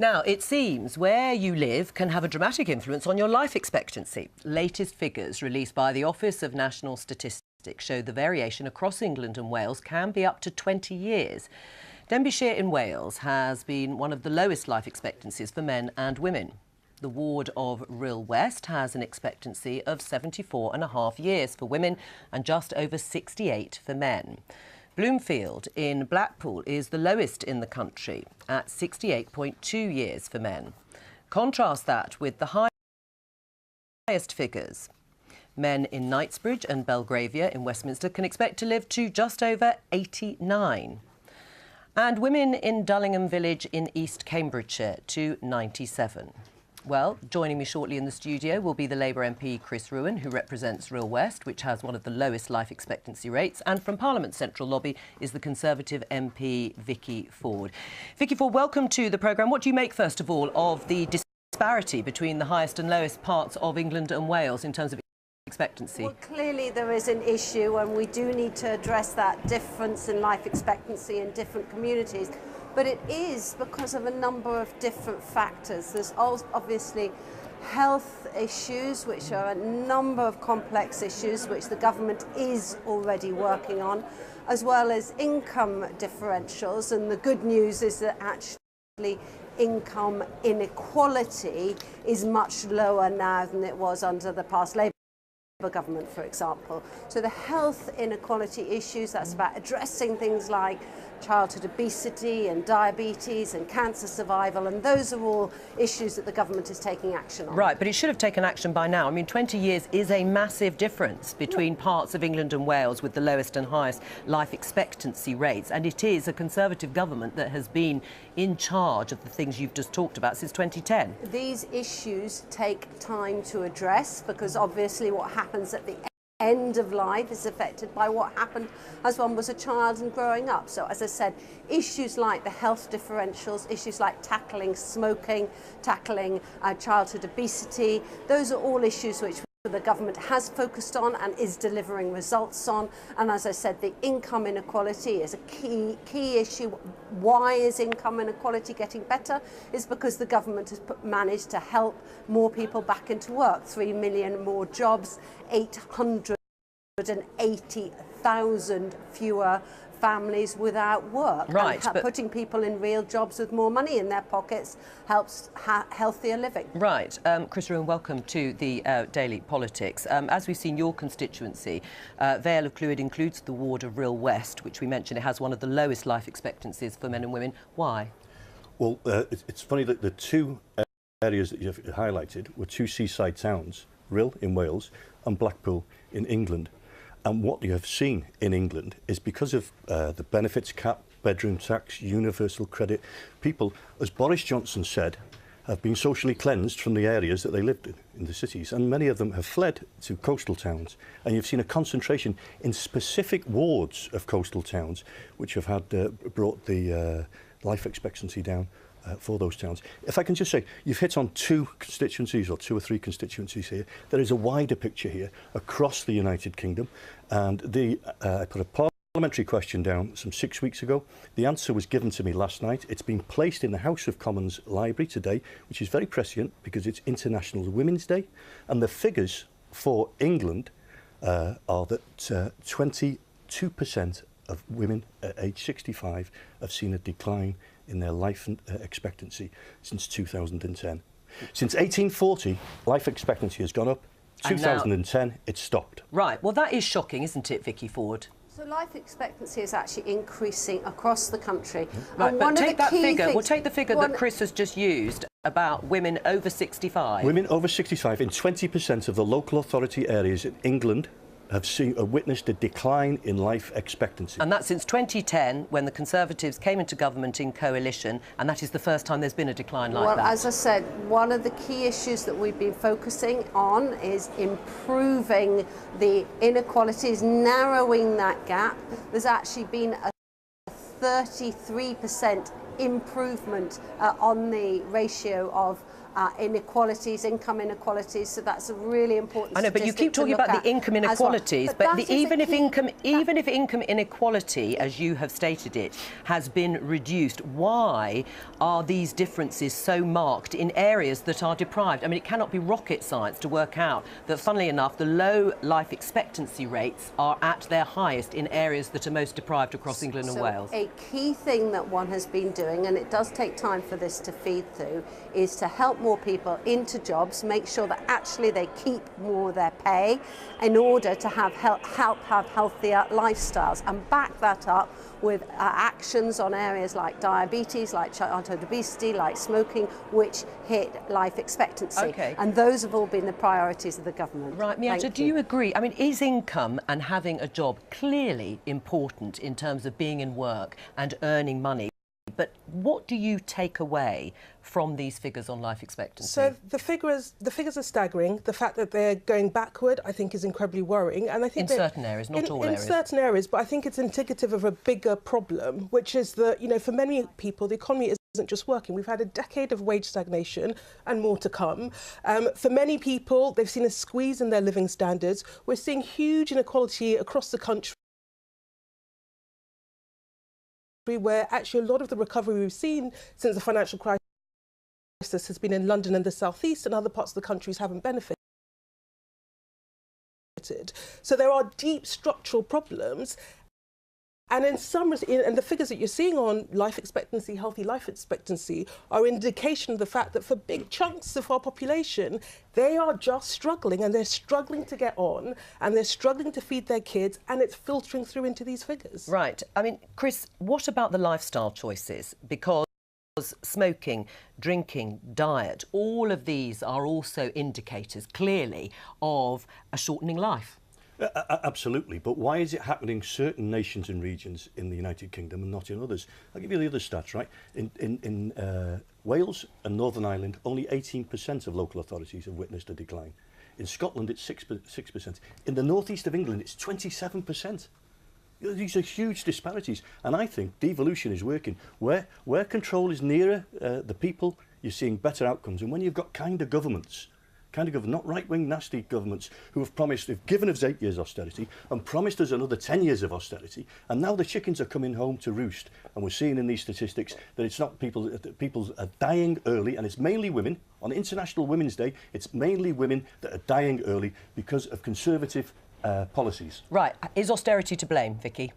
Now, it seems where you live can have a dramatic influence on your life expectancy. Latest figures released by the Office of National Statistics show the variation across England and Wales can be up to 20 years. Denbighshire in Wales has been one of the lowest life expectancies for men and women. The ward of Rhyl West has an expectancy of 74.5 years for women and just over 68 for men. Bloomfield in Blackpool is the lowest in the country at 68.2 years for men. Contrast that with the highest figures. Men in Knightsbridge and Belgravia in Westminster can expect to live to just over 89. And women in Dullingham Village in East Cambridgeshire to 97. Well, joining me shortly in the studio will be the Labour MP Chris Ruan, who represents Rhyl West, which has one of the lowest life expectancy rates. And from Parliament's Central Lobby is the Conservative MP Vicky Ford. Vicky Ford, welcome to the programme. What do you make, first of all, of the disparity between the highest and lowest parts of England and Wales in terms of expectancy? Well, clearly there is an issue, and we do need to address that difference in life expectancy in different communities. But it is because of a number of different factors. There's obviously health issues, which are a number of complex issues which the government is already working on, as well as income differentials. And the good news is that actually income inequality is much lower now than it was under the past Labour government, for example. So the health inequality issues, that's about addressing things like childhood obesity and diabetes and cancer survival, and those are all issues that the government is taking action on. Right, but it should have taken action by now. I mean, 20 years is a massive difference between parts of England and Wales with the lowest and highest life expectancy rates, and it is a Conservative government that has been in charge of the things you've just talked about since 2010. These issues take time to address because obviously what happens at the end of life is affected by what happened as one was a child and growing up. So, as I said, issues like the health differentials, issues like tackling smoking, tackling childhood obesity, those are all issues which the government has focused on and is delivering results on. And as I said, the income inequality is a key issue. Why is income inequality getting better? Is because the government has managed to help more people back into work. 3 million more jobs, 880,000 fewer families without work. Right, and putting people in real jobs with more money in their pockets helps healthier living. Right. Chris Ruan, welcome to the Daily Politics. As we've seen, your constituency, Vale of Clwyd, includes the ward of Rhyl West, which we mentioned it has one of the lowest life expectancies for men and women. Why? Well, it's funny that the two areas that you've highlighted were two seaside towns, Rhyl in Wales and Blackpool in England. And what you have seen in England is because of the benefits cap, bedroom tax, universal credit, people, as Boris Johnson said, have been socially cleansed from the areas that they lived in the cities. And many of them have fled to coastal towns. And you've seen a concentration in specific wards of coastal towns, which have had brought the life expectancy down for those towns. If I can just say, you've hit on two constituencies or two or three constituencies here. There is a wider picture here across the United Kingdom, and I put a parliamentary question down some 6 weeks ago. The answer was given to me last night. It's been placed in the House of Commons library today, which is very prescient because it's International Women's Day, and the figures for England are that 22% of women at age 65 have seen a decline in their life expectancy since 2010. Since 1840, life expectancy has gone up. 2010, it stopped. Right. Well, that is shocking, isn't it, Vicky Ford? So life expectancy is actually increasing across the country. Right, but take that figure. We'll take the figure that Chris has just used about women over 65. Women over 65 in 20% of the local authority areas in England have witnessed a decline in life expectancy. And that's since 2010, when the Conservatives came into government in coalition, and that is the first time there's been a decline like that. Well, as I said, one of the key issues that we've been focusing on is improving the inequalities, narrowing that gap. There's actually been a 33% improvement on the ratio of inequalities, income inequalities. So that's a really important. I know, but you keep talking about the income inequalities. Well. But even if income inequality, as you have stated it, has been reduced, why are these differences so marked in areas that are deprived? I mean, it cannot be rocket science to work out that, funnily enough, the low life expectancy rates are at their highest in areas that are most deprived across England and Wales. A key thing that one has been doing, and it does take time for this to feed through, is to help more people into jobs, make sure that actually they keep more of their pay in order to help have healthier lifestyles, and back that up with actions on areas like diabetes, like childhood obesity, like smoking, which hit life expectancy. Okay. And those have all been the priorities of the government. Right, Miata, do you agree? I mean, is income and having a job clearly important in terms of being in work and earning money? But what do you take away from these figures on life expectancy? So the figures are staggering. The fact that they're going backward, I think, is incredibly worrying. And I think in certain areas, not all areas. In certain areas, but I think it's indicative of a bigger problem, which is that, you know, for many people, the economy isn't just working. We've had a decade of wage stagnation and more to come. For many people, they've seen a squeeze in their living standards. We're seeing huge inequality across the country, where actually a lot of the recovery we've seen since the financial crisis has been in London and the South East, and other parts of the countries haven't benefited. So there are deep structural problems. And in some, and the figures that you're seeing on life expectancy, healthy life expectancy, are indication of the fact that for big chunks of our population, they are just struggling, and they're struggling to get on, and they're struggling to feed their kids, and it's filtering through into these figures. Right. I mean, Chris, what about the lifestyle choices? Because smoking, drinking, diet, all of these are also indicators, clearly, of a shortening life. Absolutely, but why is it happening in certain nations and regions in the United Kingdom and not in others? I'll give you the other stats, right? In Wales and Northern Ireland, only 18% of local authorities have witnessed a decline. In Scotland, it's 6%. In the northeast of England, it's 27%. These are huge disparities, and I think devolution is working. Where control is nearer the people, you're seeing better outcomes. And when you've got kind of governments, not right-wing nasty governments who have promised, they've given us 8 years austerity and promised us another 10 years of austerity, and now the chickens are coming home to roost, and we're seeing in these statistics that it's not people are dying early, and it's mainly women. On International Women's Day, it's mainly women that are dying early because of conservative policies. Right. Is austerity to blame, Vicky?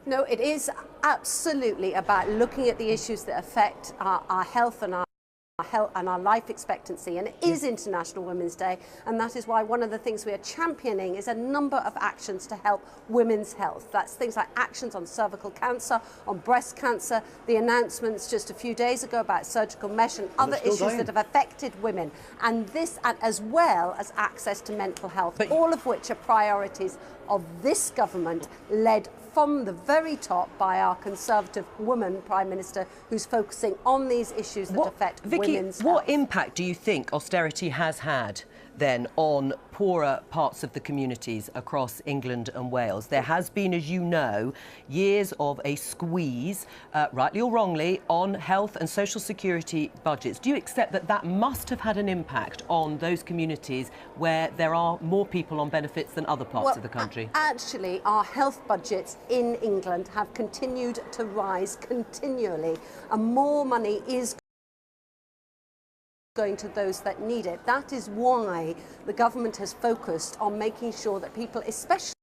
No, it is absolutely about looking at the issues that affect our health and our life expectancy, and it is International Women's Day, and that is why one of the things we are championing is a number of actions to help women's health. That's things like actions on cervical cancer, on breast cancer, the announcements just a few days ago about surgical mesh and other issues that have affected women, and this, as well as access to mental health, all of which are priorities of this government, led from the very top by our Conservative woman Prime Minister, who's focusing on these issues that affect women's health. What impact do you think austerity has had then on poorer parts of the communities across England and Wales? There has been, as you know, years of a squeeze, rightly or wrongly, on health and social security budgets. Do you accept that that must have had an impact on those communities where there are more people on benefits than other parts of the country? Actually, our health budgets in England have continued to rise continually, and more money is going to those that need it. That is why the government has focused on making sure that people, especially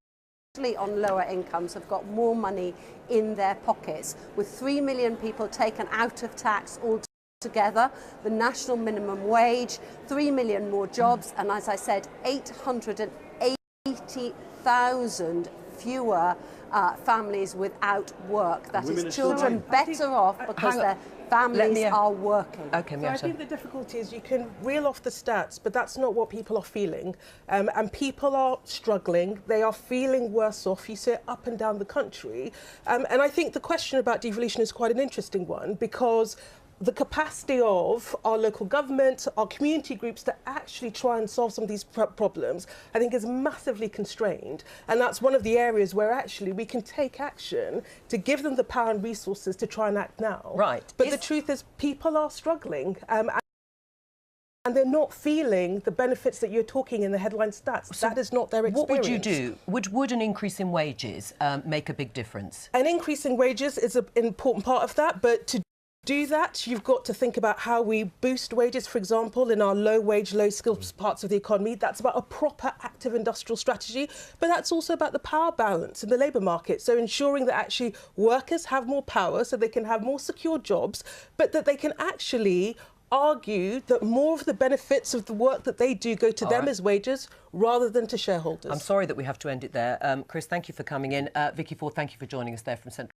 on lower incomes, have got more money in their pockets. With 3 million people taken out of tax altogether, the national minimum wage, 3 million more jobs, and as I said, 880,000 fewer families without work. That is children better off because their families are working. Okay, so I think the difficulty is you can reel off the stats, but that's not what people are feeling. And people are struggling. They are feeling worse off. You see it up and down the country. And I think the question about devolution is quite an interesting one, because the capacity of our local government, our community groups to actually try and solve some of these problems, I think is massively constrained. And that's one of the areas where actually we can take action to give them the power and resources to try and act now. Right. But the truth is people are struggling. And and they're not feeling the benefits that you're talking in the headline stats. So that is not their experience. What would you do? Would an increase in wages make a big difference? An increase in wages is an important part of that, but to do that, you've got to think about how we boost wages, for example, in our low-wage, low-skills parts of the economy. That's about a proper active industrial strategy, but that's also about the power balance in the labour market. So ensuring that actually workers have more power so they can have more secure jobs, but that they can actually argue that more of the benefits of the work that they do go to them as wages rather than to shareholders. I'm sorry that we have to end it there. Chris, thank you for coming in. Vicky Ford, thank you for joining us there from Central.